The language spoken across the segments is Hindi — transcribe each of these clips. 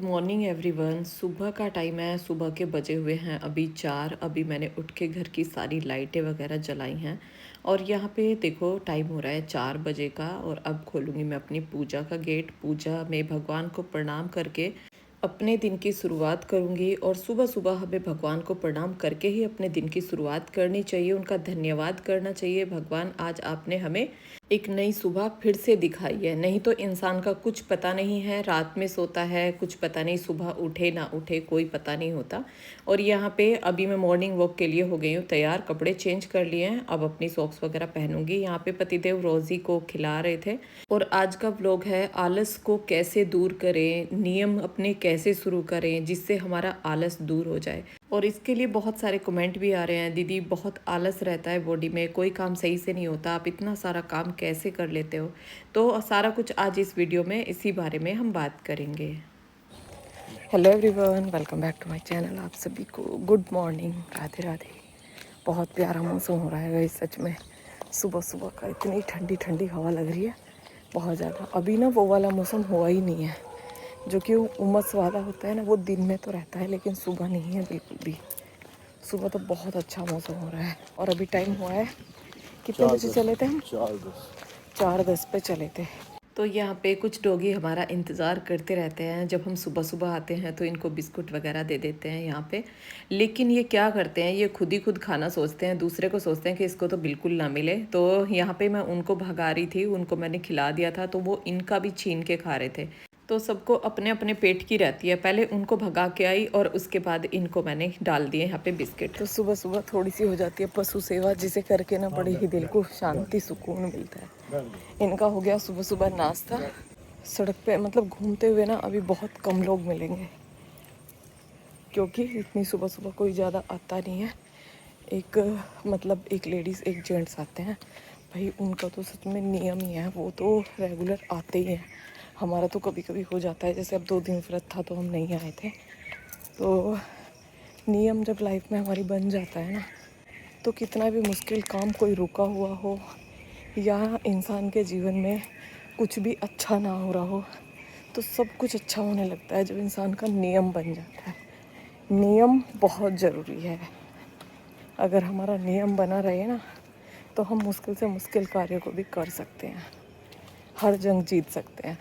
Morning everyone. सुबह का टाइम है, सुबह के बजे हुए हैं अभी 4। अभी मैंने उठ के घर की सारी लाइटें वगैरह जलाई हैं और यहाँ पे देखो टाइम हो रहा है 4 बजे का। और अब खोलूँगी मैं अपनी पूजा का गेट। पूजा में भगवान को प्रणाम करके अपने दिन की शुरुआत करूँगी। और सुबह सुबह हमें भगवान को प्रणाम करके ही अपने दिन की शुरुआत करनी चाहिए, उनका धन्यवाद करना चाहिए। भगवान आज आपने हमें एक नई सुबह फिर से दिखाई है। नहीं तो इंसान का कुछ पता नहीं है, रात में सोता है कुछ पता नहीं, सुबह उठे ना उठे कोई पता नहीं होता। और यहाँ पे अभी मैं मॉर्निंग वॉक के लिए हो गई हूँ तैयार, कपड़े चेंज कर लिए हैं। अब अपनी सॉक्स वगैरह पहनूंगी। यहाँ पे पतिदेव रोजी को खिला रहे थे। और आज का व्लॉग है आलस को कैसे दूर करें, नियम अपने कैसे शुरू करें जिससे हमारा आलस दूर हो जाए। और इसके लिए बहुत सारे कमेंट भी आ रहे हैं, दीदी बहुत आलस रहता है बॉडी में, कोई काम सही से नहीं होता, आप इतना सारा काम कैसे कर लेते हो। तो सारा कुछ आज इस वीडियो में इसी बारे में हम बात करेंगे। Hello everyone, welcome back to my channel. आप सभी को गुड मॉर्निंग, राधे राधे। बहुत प्यारा मौसम हो रहा है गाइस, सच में सुबह सुबह का इतनी ठंडी ठंडी हवा लग रही है बहुत ज़्यादा। अभी ना वो वाला मौसम हुआ ही नहीं है जो कि उमस वाला होता है ना, वो दिन में तो रहता है लेकिन सुबह नहीं है बिल्कुल भी। सुबह तो बहुत अच्छा मौसम हो रहा है। और अभी टाइम हुआ है, कितने बजे चले थे हम? 4:10 पे चले थे। तो यहाँ पे कुछ डॉगी हमारा इंतज़ार करते रहते हैं। जब हम सुबह सुबह आते हैं तो इनको बिस्कुट वगैरह दे देते हैं यहाँ पे। लेकिन ये क्या करते हैं, ये खुद ही खुद खाना सोचते हैं, दूसरे को सोचते हैं कि इसको तो बिल्कुल ना मिले। तो यहाँ पे मैं उनको भगा रही थी, उनको मैंने खिला दिया था तो वो इनका भी छीन के खा रहे थे। तो सबको अपने अपने पेट की रहती है, पहले उनको भगा के आई और उसके बाद इनको मैंने डाल दिए यहाँ पे बिस्किट। तो सुबह सुबह थोड़ी सी हो जाती है पशु सेवा, जिसे करके ना बड़े ही दिल को शांति सुकून मिलता है। इनका हो गया सुबह सुबह नाश्ता। सड़क पे मतलब घूमते हुए ना अभी बहुत कम लोग मिलेंगे क्योंकि इतनी सुबह सुबह कोई ज़्यादा आता नहीं है। एक मतलब एक लेडीज़ एक जेंट्स आते हैं भाई, उनका तो सच में नियम ही है, वो तो रेगुलर आते ही हैं। हमारा तो कभी कभी हो जाता है, जैसे अब 2 दिन व्रत था तो हम नहीं आए थे। तो नियम जब लाइफ में हमारी बन जाता है ना, तो कितना भी मुश्किल काम कोई रुका हुआ हो या इंसान के जीवन में कुछ भी अच्छा ना हो रहा हो, तो सब कुछ अच्छा होने लगता है जब इंसान का नियम बन जाता है। नियम बहुत ज़रूरी है। अगर हमारा नियम बना रहे ना तो हम मुश्किल से मुश्किल कार्य को भी कर सकते हैं, हर जंग जीत सकते हैं।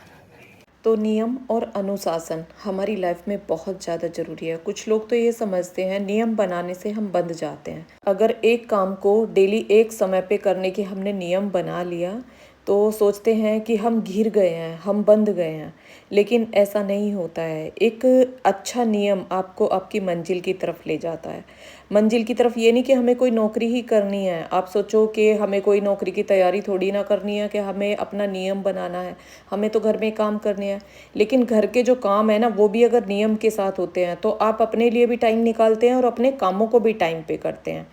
तो नियम और अनुशासन हमारी लाइफ में बहुत ज़्यादा ज़रूरी है। कुछ लोग तो ये समझते हैं नियम बनाने से हम बंध जाते हैं। अगर एक काम को डेली एक समय पे करने की हमने नियम बना लिया तो सोचते हैं कि हम घिर गए हैं, हम बंध गए हैं। लेकिन ऐसा नहीं होता है। एक अच्छा नियम आपको आपकी मंजिल की तरफ ले जाता है। मंजिल की तरफ ये नहीं कि हमें कोई नौकरी ही करनी है। आप सोचो कि हमें कोई नौकरी की तैयारी थोड़ी ना करनी है, कि हमें अपना नियम बनाना है। हमें तो घर में काम करने हैं। लेकिन घर के जो काम है ना, वो भी अगर नियम के साथ होते हैं तो आप अपने लिए भी टाइम निकालते हैं और अपने कामों को भी टाइम पे करते हैं।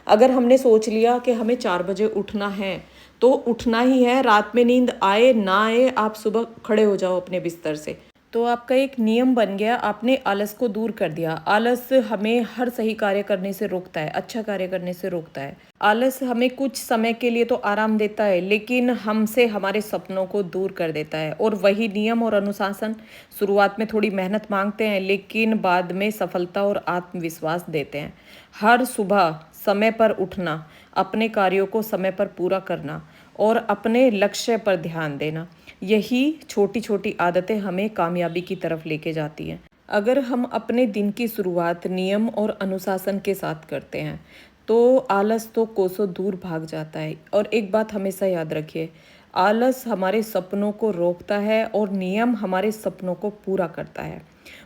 अगर हमने सोच लिया कि हमें 4 बजे उठना है तो उठना ही है, रात में नींद आए ना आए आप सुबह खड़े हो जाओ अपने बिस्तर से। तो आपका एक नियम बन गया, आपने आलस को दूर कर दिया। आलस हमें हर सही कार्य करने से रोकता है, अच्छा कार्य करने से रोकता है। आलस हमें कुछ समय के लिए तो आराम देता है लेकिन हमसे हमारे सपनों को दूर कर देता है। और वही नियम और अनुशासन शुरुआत में थोड़ी मेहनत मांगते हैं लेकिन बाद में सफलता और आत्मविश्वास देते हैं। हर सुबह समय पर उठना, अपने कार्यों को समय पर पूरा करना और अपने लक्ष्य पर ध्यान देना, यही छोटी छोटी आदतें हमें कामयाबी की तरफ लेके जाती हैं। अगर हम अपने दिन की शुरुआत नियम और अनुशासन के साथ करते हैं तो आलस तो कोसों दूर भाग जाता है। और एक बात हमेशा याद रखिए, आलस हमारे सपनों को रोकता है और नियम हमारे सपनों को पूरा करता है।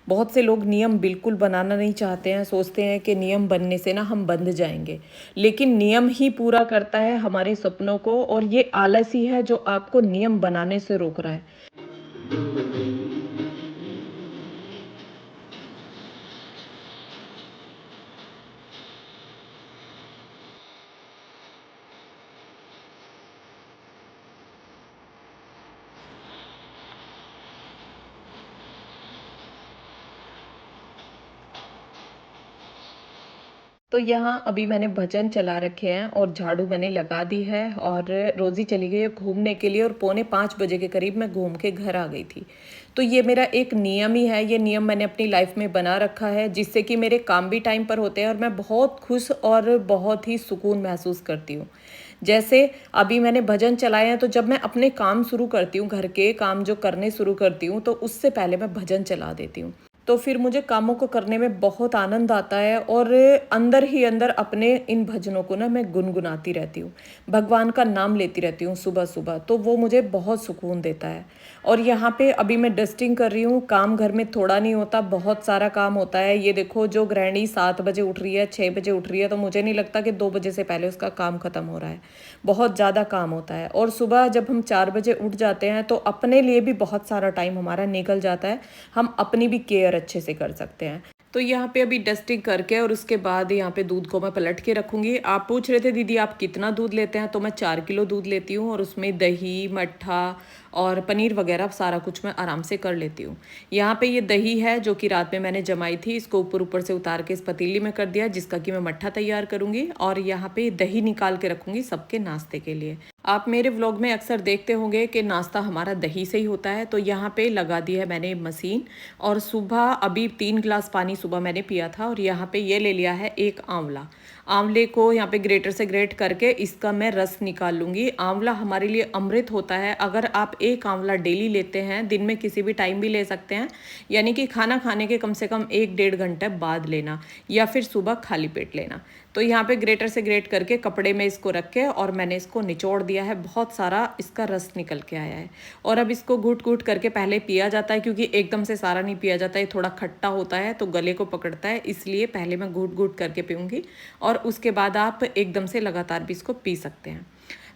बहुत से लोग नियम बिल्कुल बनाना नहीं चाहते हैं, सोचते हैं कि नियम बनने से ना हम बंध जाएंगे। लेकिन नियम ही पूरा करता है हमारे सपनों को, और ये आलस ही है जो आपको नियम बनाने से रोक रहा है। तो यहाँ अभी मैंने भजन चला रखे हैं और झाड़ू मैंने लगा दी है और रोज़ी चली गई है घूमने के लिए और 4:45 बजे के करीब मैं घूम के घर आ गई थी। तो ये मेरा एक नियम ही है, ये नियम मैंने अपनी लाइफ में बना रखा है जिससे कि मेरे काम भी टाइम पर होते हैं और मैं बहुत खुश और बहुत ही सुकून महसूस करती हूँ। जैसे अभी मैंने भजन चलाए हैं तो जब मैं अपने काम शुरू करती हूँ, घर के काम जो करने शुरू करती हूँ तो उससे पहले मैं भजन चला देती हूँ। तो फिर मुझे कामों को करने में बहुत आनंद आता है और अंदर ही अंदर अपने इन भजनों को ना मैं गुनगुनाती रहती हूँ, भगवान का नाम लेती रहती हूँ सुबह सुबह, तो वो मुझे बहुत सुकून देता है। और यहाँ पे अभी मैं डस्टिंग कर रही हूँ, काम घर में थोड़ा नहीं होता, बहुत सारा काम होता है। ये देखो जो गृहिणी 7 बजे उठ रही है, 6 बजे उठ रही है, तो मुझे नहीं लगता कि 2 बजे से पहले उसका काम खत्म हो रहा है। बहुत ज़्यादा काम होता है और सुबह जब हम 4 बजे उठ जाते हैं तो अपने लिए भी बहुत सारा टाइम हमारा निकल जाता है, हम अपनी भी केयर अच्छे से कर सकते हैं। तो यहाँ पे अभी डस्टिंग करके और उसके बाद यहाँ पे दूध को मैं पलट के रखूँगी। आप पूछ रहे थे दीदी आप कितना दूध लेते हैं, तो मैं 4 किलो दूध लेती हूँ और उसमें दही, मट्ठा और पनीर वगैरह सारा कुछ मैं आराम से कर लेती हूँ। यहाँ पे ये दही है जो कि रात में मैंने जमाई थी, इसको ऊपर ऊपर से उतार के इस पतीली में कर दिया जिसका कि मैं मट्ठा तैयार करूँगी और यहाँ पे दही निकाल के रखूँगी सबके नाश्ते के लिए। आप मेरे व्लॉग में अक्सर देखते होंगे कि नाश्ता हमारा दही से ही होता है। तो यहाँ पे लगा दी है मैंने मशीन और सुबह अभी 3 गिलास पानी सुबह मैंने पिया था और यहाँ पे ये ले लिया है एक आंवला। आंवले को यहाँ पे ग्रेटर से ग्रेट करके इसका मैं रस निकाल लूँगी। आंवला हमारे लिए अमृत होता है। अगर आप एक आंवला डेली लेते हैं, दिन में किसी भी टाइम भी ले सकते हैं, यानी कि खाना खाने के कम से कम 1-1.5 घंटे बाद लेना या फिर सुबह खाली पेट लेना। तो यहाँ पे ग्रेटर से ग्रेट करके कपड़े में इसको रख के और मैंने इसको निचोड़ दिया है, बहुत सारा इसका रस निकल के आया है। और अब इसको घूट घूट करके पहले पिया जाता है क्योंकि एकदम से सारा नहीं पिया जाता है, ये थोड़ा खट्टा होता है तो गले को पकड़ता है, इसलिए पहले मैं घूट घूट करके पीऊँगी और उसके बाद आप एकदम से लगातार भी इसको पी सकते हैं।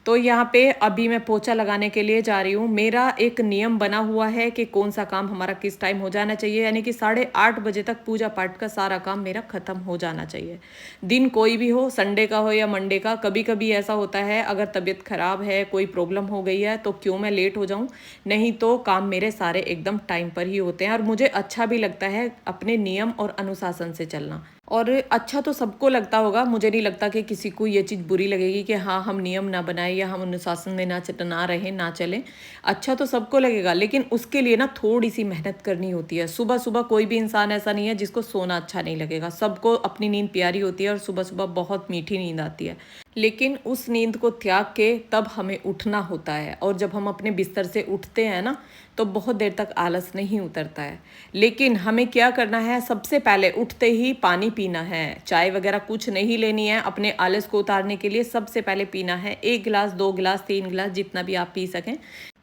तो यहाँ पे अभी मैं पोछा लगाने के लिए जा रही हूँ। मेरा एक नियम बना हुआ है कि कौन सा काम हमारा किस टाइम हो जाना चाहिए, यानी कि 8:30 बजे तक पूजा पाठ का सारा काम मेरा ख़त्म हो जाना चाहिए। दिन कोई भी हो, संडे का हो या मंडे का, कभी कभी ऐसा होता है अगर तबीयत ख़राब है, कोई प्रॉब्लम हो गई है तो क्यों मैं लेट हो जाऊँ, नहीं तो काम मेरे सारे एकदम टाइम पर ही होते हैं और मुझे अच्छा भी लगता है अपने नियम और अनुशासन से चलना। और अच्छा तो सबको लगता होगा, मुझे नहीं लगता कि किसी को ये चीज़ बुरी लगेगी कि हाँ हम नियम ना बनाएं या हम अनुशासन में ना रहें ना चलें। अच्छा तो सबको लगेगा, लेकिन उसके लिए ना थोड़ी सी मेहनत करनी होती है। सुबह सुबह कोई भी इंसान ऐसा नहीं है जिसको सोना अच्छा नहीं लगेगा, सबको अपनी नींद प्यारी होती है और सुबह सुबह बहुत मीठी नींद आती है। लेकिन उस नींद को त्याग के तब हमें उठना होता है और जब हम अपने बिस्तर से उठते हैं ना तो बहुत देर तक आलस नहीं उतरता है। लेकिन हमें क्या करना है, सबसे पहले उठते ही पानी पीना है, चाय वगैरह कुछ नहीं लेनी है। अपने आलस को उतारने के लिए सबसे पहले पीना है 1 गिलास, 2 गिलास, 3 गिलास, जितना भी आप पी सकें।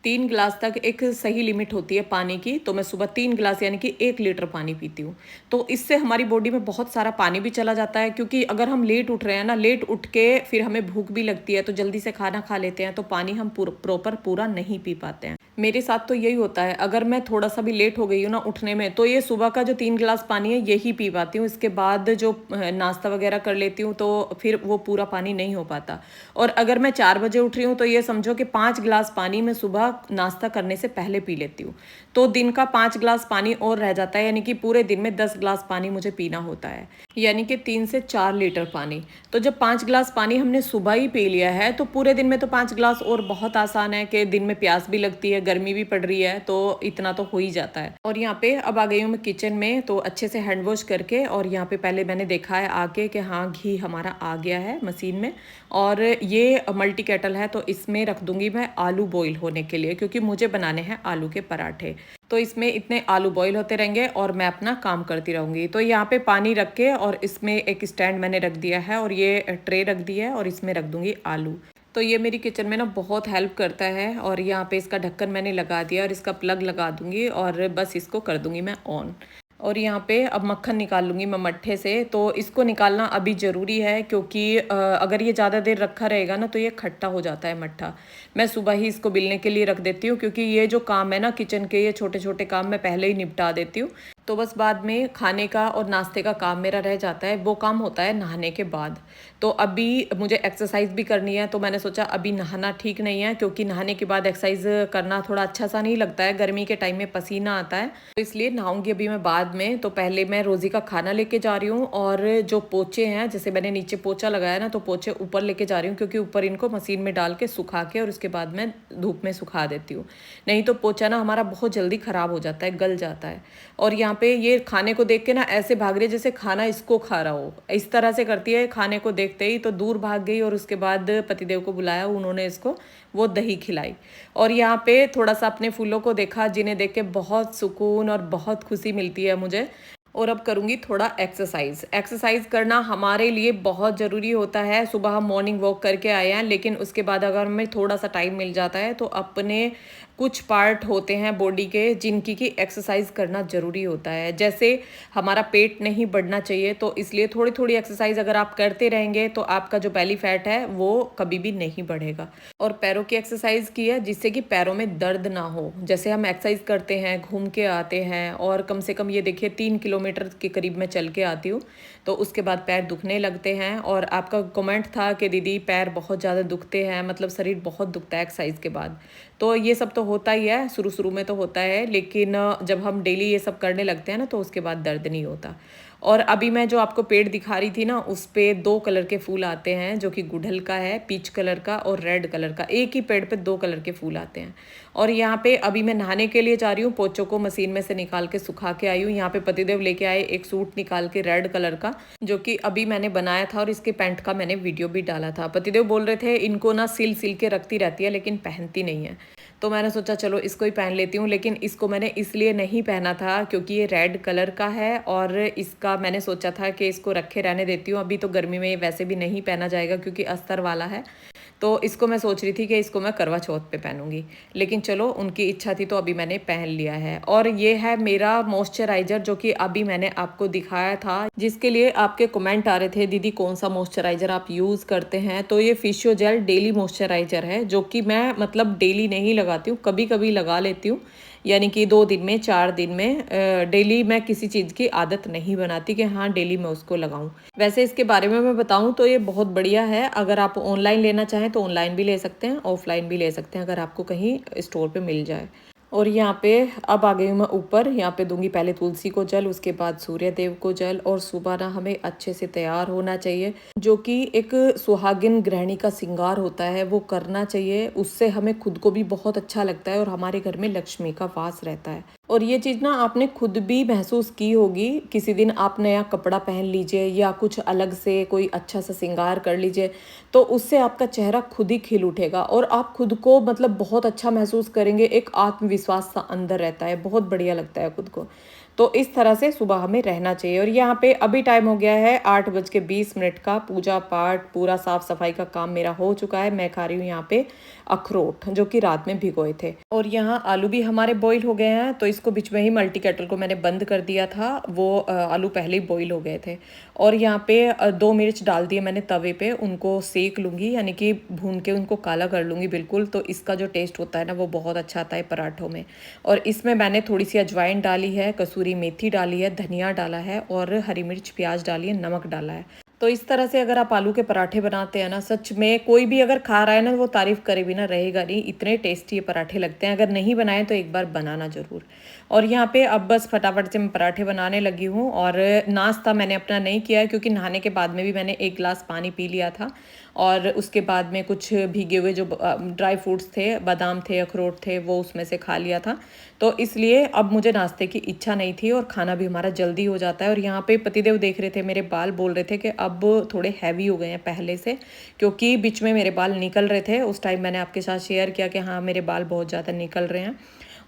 3 गिलास तक एक सही लिमिट होती है पानी की, तो मैं सुबह 3 गिलास यानी कि 1 लीटर पानी पीती हूँ। तो इससे हमारी बॉडी में बहुत सारा पानी भी चला जाता है, क्योंकि अगर हम लेट उठ रहे हैं ना, लेट उठ के फिर हमें भूख भी लगती है तो जल्दी से खाना खा लेते हैं तो पानी हम प्रॉपर पूरा नहीं पी पाते हैं। मेरे साथ तो यही होता है, अगर मैं थोड़ा सा भी लेट हो गई हूँ ना उठने में तो ये सुबह का जो 3 गिलास पानी है यही पी पाती हूँ। इसके बाद जो नाश्ता वगैरह कर लेती हूँ तो फिर वो पूरा पानी नहीं हो पाता। और अगर मैं 4 बजे उठ रही हूँ तो ये समझो कि 5 गिलास पानी मैं सुबह नाश्ता करने से पहले पी लेती हूँ, तो दिन का 5 गिलास पानी और रह जाता है, यानी कि पूरे दिन में 10 गिलास पानी मुझे पीना होता है, यानी कि 3 से 4 लीटर पानी। तो जब 5 गिलास पानी हमने सुबह ही पी लिया है तो पूरे दिन में तो 5 गिलास और बहुत आसान है कि दिन में प्यास भी लगती है, गर्मी भी पड़ रही है, तो इतना तो हो ही जाता है। और यहाँ पे अब आ गई हूँ मैं किचन में, तो अच्छे से हैंड वॉश करके और यहाँ पे पहले मैंने देखा है आके कि हाँ घी हमारा आ गया है मशीन में। और ये मल्टी केटल है तो इसमें रख दूंगी मैं आलू बॉईल होने के लिए, क्योंकि मुझे बनाने हैं आलू के पराठे। तो इसमें इतने आलू बॉईल होते रहेंगे और मैं अपना काम करती रहूँगी। तो यहाँ पे पानी रख के और इसमें एक स्टैंड मैंने रख दिया है और ये ट्रे रख दिया है और इसमें रख दूँगी आलू। तो ये मेरी किचन में ना बहुत हेल्प करता है। और यहाँ पे इसका ढक्कन मैंने लगा दिया और इसका प्लग लगा दूँगी और बस इसको कर दूँगी मैं ऑन। और यहाँ पे अब मक्खन निकाल लूँगी मैं मट्ठे से। तो इसको निकालना अभी ज़रूरी है, क्योंकि अगर ये ज़्यादा देर रखा रहेगा ना तो ये खट्टा हो जाता है मट्ठा। मैं सुबह ही इसको बिलने के लिए रख देती हूँ, क्योंकि ये जो काम है ना किचन के, ये छोटे छोटे काम मैं पहले ही निपटा देती हूँ। तो बस बाद में खाने का और नाश्ते का काम मेरा रह जाता है, वो काम होता है नहाने के बाद। तो अभी मुझे एक्सरसाइज भी करनी है, तो मैंने सोचा अभी नहाना ठीक नहीं है, क्योंकि नहाने के बाद एक्सरसाइज करना थोड़ा अच्छा सा नहीं लगता है, गर्मी के टाइम में पसीना आता है, तो इसलिए नहाऊंगी अभी मैं बाद में। तो पहले मैं रोज़ी का खाना लेके जा रही हूँ, और जो पोचे हैं, जैसे मैंने नीचे पोछा लगाया ना, तो पोचे ऊपर लेके जा रही हूँ, क्योंकि ऊपर इनको मशीन में डाल के सुखा के और उसके बाद मैं धूप में सुखा देती हूँ। नहीं तो पोचा ना हमारा बहुत जल्दी ख़राब हो जाता है, गल जाता है। और यहाँ पे ये खाने को देख के ना ऐसे भाग रही है जैसे खाना इसको खा रहा हो, इस तरह से करती है। खाने को देखते ही तो दूर भाग गई, और उसके बाद पतिदेव को बुलाया, उन्होंने इसको वो दही खिलाई। और यहाँ पे थोड़ा सा अपने फूलों को देखा, जिन्हें देख के बहुत सुकून और बहुत खुशी मिलती है मुझे। और अब करूँगी थोड़ा एक्सरसाइज। एक्सरसाइज करना हमारे लिए बहुत ज़रूरी होता है। सुबह हम मॉर्निंग वॉक करके आए हैं, लेकिन उसके बाद अगर हमें थोड़ा सा टाइम मिल जाता है तो अपने कुछ पार्ट होते हैं बॉडी के जिनकी की एक्सरसाइज करना ज़रूरी होता है। जैसे हमारा पेट नहीं बढ़ना चाहिए, तो इसलिए थोड़ी थोड़ी एक्सरसाइज अगर आप करते रहेंगे तो आपका जो बेली फैट है वो कभी भी नहीं बढ़ेगा। और पैरों की एक्सरसाइज की है, जिससे कि पैरों में दर्द ना हो। जैसे हम एक्सरसाइज करते हैं, घूम के आते हैं, और कम से कम ये देखिए 3 किलोमीटर के करीब मैं चल के आती हूँ, तो उसके बाद पैर दुखने लगते हैं। और आपका कमेंट था कि दीदी पैर बहुत ज़्यादा दुखते हैं, मतलब शरीर बहुत दुखता है एक्सरसाइज के बाद। तो ये सब तो होता ही है, शुरू शुरू में तो होता है, लेकिन जब हम डेली ये सब करने लगते हैं ना, तो उसके बाद दर्द नहीं होता। और अभी मैं जो आपको पेड़ दिखा रही थी ना, उस पे 2 कलर के फूल आते हैं, जो कि गुड़हल का है, पीच कलर का और रेड कलर का। एक ही पेड़ पे 2 कलर के फूल आते हैं। और यहाँ पे अभी मैं नहाने के लिए जा रही हूँ, पोचों को मशीन में से निकाल के सुखा के आई हूँ। यहाँ पे पतिदेव लेके आए एक सूट निकाल के रेड कलर का, जो कि अभी मैंने बनाया था, और इसके पैंट का मैंने वीडियो भी डाला था। पतिदेव बोल रहे थे इनको ना सिल सिल के रखती रहती है, लेकिन पहनती नहीं है। तो मैंने सोचा चलो इसको ही पहन लेती हूँ। लेकिन इसको मैंने इसलिए नहीं पहना था क्योंकि ये रेड कलर का है, और इसका मैंने सोचा था कि इसको रखे रहने देती हूँ। अभी तो गर्मी में वैसे भी नहीं पहना जाएगा क्योंकि अस्तर वाला है, तो इसको मैं सोच रही थी कि इसको मैं करवा चौथ पे पहनूंगी। लेकिन चलो उनकी इच्छा थी तो अभी मैंने पहन लिया है। और ये है मेरा मॉइस्चराइज़र, जो कि अभी मैंने आपको दिखाया था, जिसके लिए आपके कमेंट आ रहे थे दीदी कौन सा मॉइस्चराइज़र आप यूज़ करते हैं। तो ये फिशियो जेल डेली मॉइस्चराइज़र है, जो कि मैं मतलब डेली नहीं लगाती हूँ, कभी कभी लगा लेती हूँ। यानी कि 2 दिन में, 4 दिन में, डेली मैं किसी चीज़ की आदत नहीं बनाती कि हाँ डेली मैं उसको लगाऊं। वैसे इसके बारे में मैं बताऊं तो ये बहुत बढ़िया है। अगर आप ऑनलाइन लेना चाहें तो ऑनलाइन भी ले सकते हैं, ऑफलाइन भी ले सकते हैं, अगर आपको कहीं स्टोर पे मिल जाए। और यहाँ पे अब आ गई हूँ मैं ऊपर। यहाँ पे दूंगी पहले तुलसी को जल, उसके बाद सूर्य देव को जल। और सुबह ना हमें अच्छे से तैयार होना चाहिए, जो कि एक सुहागिन गृहिणी का श्रृंगार होता है, वो करना चाहिए। उससे हमें खुद को भी बहुत अच्छा लगता है, और हमारे घर में लक्ष्मी का वास रहता है। और ये चीज़ ना आपने खुद भी महसूस की होगी। किसी दिन आप नया कपड़ा पहन लीजिए, या कुछ अलग से कोई अच्छा सा श्रृंगार कर लीजिए, तो उससे आपका चेहरा खुद ही खिल उठेगा, और आप खुद को मतलब बहुत अच्छा महसूस करेंगे। एक आत्मविश्वास सा अंदर रहता है, बहुत बढ़िया लगता है खुद को। तो इस तरह से सुबह हमें रहना चाहिए। और यहाँ पे अभी टाइम हो गया है 8:20 का। पूजा पाठ पूरा साफ सफाई का काम मेरा हो चुका है। मैं खा रही हूँ यहाँ पे अखरोट, जो कि रात में भिगोए थे। और यहाँ आलू भी हमारे बॉईल हो गए हैं, तो इसको बीच में ही मल्टी केटल को मैंने बंद कर दिया था, वो आलू पहले ही बॉईल हो गए थे। और यहाँ पे 2 मिर्च डाल दिए मैंने तवे पे, उनको सेक लूँगी, यानी कि भून के उनको काला कर लूँगी बिल्कुल। तो इसका जो टेस्ट होता है ना, वो बहुत अच्छा आता है पराठों में। और इसमें मैंने थोड़ी सी अजवाइन डाली है, कसूरी मेथी डाली है, धनिया डाला है, और हरी मिर्च प्याज डाली है, नमक डाला है। तो इस तरह से अगर आप आलू के पराठे बनाते हैं ना, सच में कोई भी अगर खा रहा है ना, वो तारीफ करे बिना रहेगा नहीं, इतने टेस्टी ये पराठे लगते हैं। अगर नहीं बनाए तो एक बार बनाना ज़रूर। और यहाँ पे अब बस फटाफट से मैं पराठे बनाने लगी हूँ। और नाश्ता मैंने अपना नहीं किया है, क्योंकि नहाने के बाद में भी मैंने 1 गिलास पानी पी लिया था, और उसके बाद में कुछ भीगे हुए जो ड्राई फ्रूट्स थे, बादाम थे, अखरोट थे, वो उसमें से खा लिया था। तो इसलिए अब मुझे नाश्ते की इच्छा नहीं थी, और खाना भी हमारा जल्दी हो जाता है। और यहाँ पे पतिदेव देख रहे थे मेरे बाल, बोल रहे थे कि अब थोड़े हैवी हो गए हैं पहले से, क्योंकि बीच में मेरे बाल निकल रहे थे। उस टाइम मैंने आपके साथ शेयर किया कि हाँ मेरे बाल बहुत ज़्यादा निकल रहे हैं,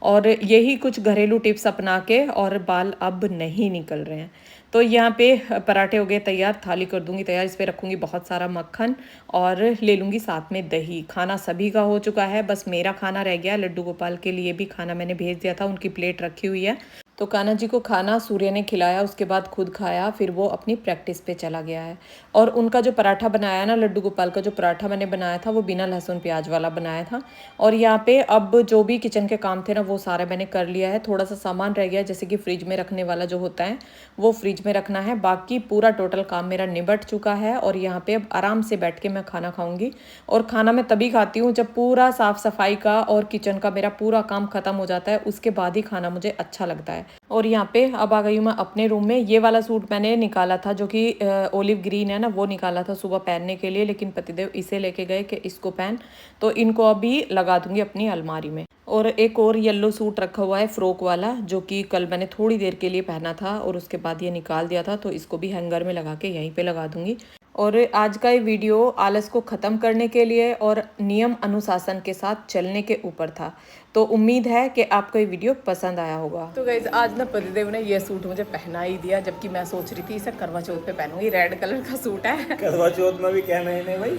और यही कुछ घरेलू टिप्स अपना के और बाल अब नहीं निकल रहे हैं। तो यहाँ पे पराठे हो गए तैयार, थाली कर दूंगी तैयार। इस पर रखूंगी बहुत सारा मक्खन, और ले लूँगी साथ में दही। खाना सभी का हो चुका है, बस मेरा खाना रह गया। लड्डू गोपाल के लिए भी खाना मैंने भेज दिया था, उनकी प्लेट रखी हुई है। तो कान्हा जी को खाना सूर्य ने खिलाया, उसके बाद खुद खाया, फिर वो अपनी प्रैक्टिस पे चला गया है। और उनका जो पराठा बनाया ना, लड्डू गोपाल का जो पराठा मैंने बनाया था वो बिना लहसुन प्याज वाला बनाया था। और यहाँ पे अब जो भी किचन के काम थे ना वो सारे मैंने कर लिया है। थोड़ा सा सामान रह गया, जैसे कि फ्रिज में रखने वाला जो होता है वो फ्रिज में रखना है। बाकी पूरा टोटल काम मेरा निबट चुका है। और यहाँ पे अब आराम से बैठ के मैं खाना खाऊंगी। और खाना मैं तभी खाती हूँ जब पूरा साफ सफाई का और किचन का मेरा पूरा काम खत्म हो जाता है, उसके बाद ही खाना मुझे अच्छा लगता है। और यहाँ पे अब आ गई हूँ मैं अपने रूम में। ये वाला सूट मैंने निकाला था जो कि ओलिव ग्रीन है ना, वो निकाला था सुबह पहनने के लिए, लेकिन पतिदेव इसे लेके गए कि इसको पहन, तो इनको अभी लगा दूंगी अपनी अलमारी में। और एक और येलो सूट रखा हुआ है फ्रॉक वाला, जो कि कल मैंने थोड़ी देर के लिए पहना था और उसके बाद ये निकाल दिया था, तो इसको भी हैंगर में लगा के यहीं पे लगा दूंगी। और आज का ये वीडियो आलस को ख़त्म करने के लिए और नियम अनुशासन के साथ चलने के ऊपर था। तो उम्मीद है कि आपको ये वीडियो पसंद आया होगा। तो गाइस आज ना पतिदेव ने ये सूट मुझे पहना ही दिया, जबकि मैं सोच रही थी इसे करवा चौथ पे पहनूंगी। रेड कलर का सूट है। करवा चौथ में भी क्या महीने भाई?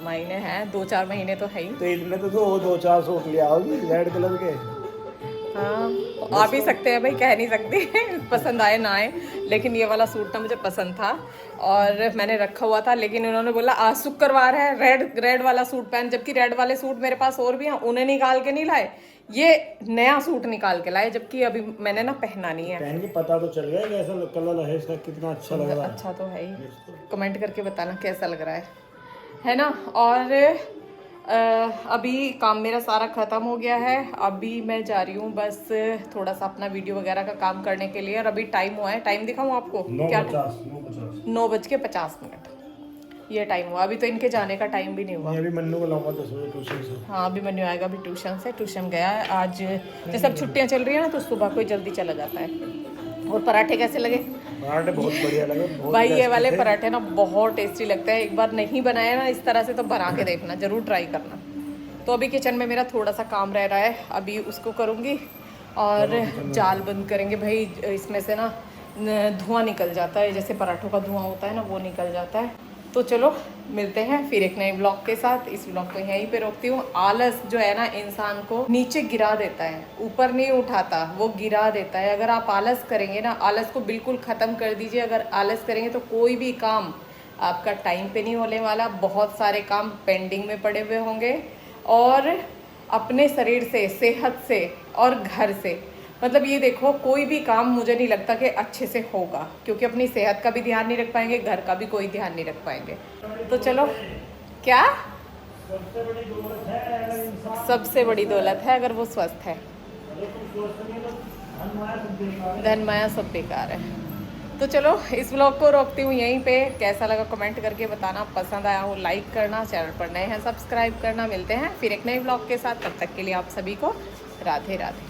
महीने हैं 2-4 महीने तो है ही। तो इनमें तो 2-4 सूट ले आओगी रेड कलर के। हाँ आ भी सकते हैं भाई, कह नहीं सकती पसंद आए ना आए। लेकिन ये वाला सूट ना मुझे पसंद था और मैंने रखा हुआ था, लेकिन उन्होंने बोला आज शुक्रवार है, रेड वाला सूट पहन। जबकि रेड वाले सूट मेरे पास और भी हैं, उन्हें निकाल के नहीं लाए, ये नया सूट निकाल के लाए, जबकि अभी मैंने ना पहना नहीं है। पहन के पता तो चल गया कैसा कलर है इसका, कितना अच्छा लग रहा है। अच्छा तो है ही, कमेंट करके बताना कैसा लग रहा है ना। और अभी काम मेरा सारा ख़त्म हो गया है। अभी मैं जा रही हूँ बस थोड़ा सा अपना वीडियो वगैरह का काम करने के लिए। और अभी टाइम हुआ है, टाइम दिखाऊँ आपको? 9:50 ये टाइम हुआ। अभी तो इनके जाने का टाइम भी नहीं हुआ। अभी मन्नू को लाऊंगा 10 बजे ट्यूशन से। हाँ अभी मन्नू आएगा अभी ट्यूशन से। ट्यूशन गया है आज, जैसे अब छुट्टियाँ चल रही है ना तो सुबह को जल्दी चला जाता है। और पराठे कैसे लगे? पराठे बहुत बढ़िया लगे भाई। ये वाले पराठे ना बहुत टेस्टी लगते हैं। एक बार नहीं बनाया ना इस तरह से तो बना के देखना, ज़रूर ट्राई करना। तो अभी किचन में मेरा थोड़ा सा काम रह रहा है, अभी उसको करूँगी और जाल बंद करेंगे। भाई इसमें से ना धुआं निकल जाता है, जैसे पराठों का धुआं होता है ना वो निकल जाता है। तो चलो मिलते हैं फिर एक नए ब्लॉग के साथ। इस ब्लॉग को यहीं पे रोकती हूँ। आलस जो है ना इंसान को नीचे गिरा देता है, ऊपर नहीं उठाता, वो गिरा देता है। अगर आप आलस करेंगे ना, आलस को बिल्कुल ख़त्म कर दीजिए। अगर आलस करेंगे तो कोई भी काम आपका टाइम पे नहीं होने वाला। बहुत सारे काम पेंडिंग में पड़े हुए होंगे। और अपने शरीर से, सेहत से और घर से, मतलब ये देखो कोई भी काम मुझे नहीं लगता कि अच्छे से होगा, क्योंकि अपनी सेहत का भी ध्यान नहीं रख पाएंगे, घर का भी कोई ध्यान नहीं रख पाएंगे। तो चलो, क्या सबसे बड़ी दौलत है अगर वो स्वस्थ है। धन माया सब बेकार है। तो चलो इस व्लॉग को रोकती हूँ यहीं पे। कैसा लगा कमेंट करके बताना, पसंद आया हो लाइक करना, चैनल पर नए हैं सब्सक्राइब करना। मिलते हैं फिर एक नए व्लॉग के साथ, तब तक के लिए आप सभी को राधे राधे।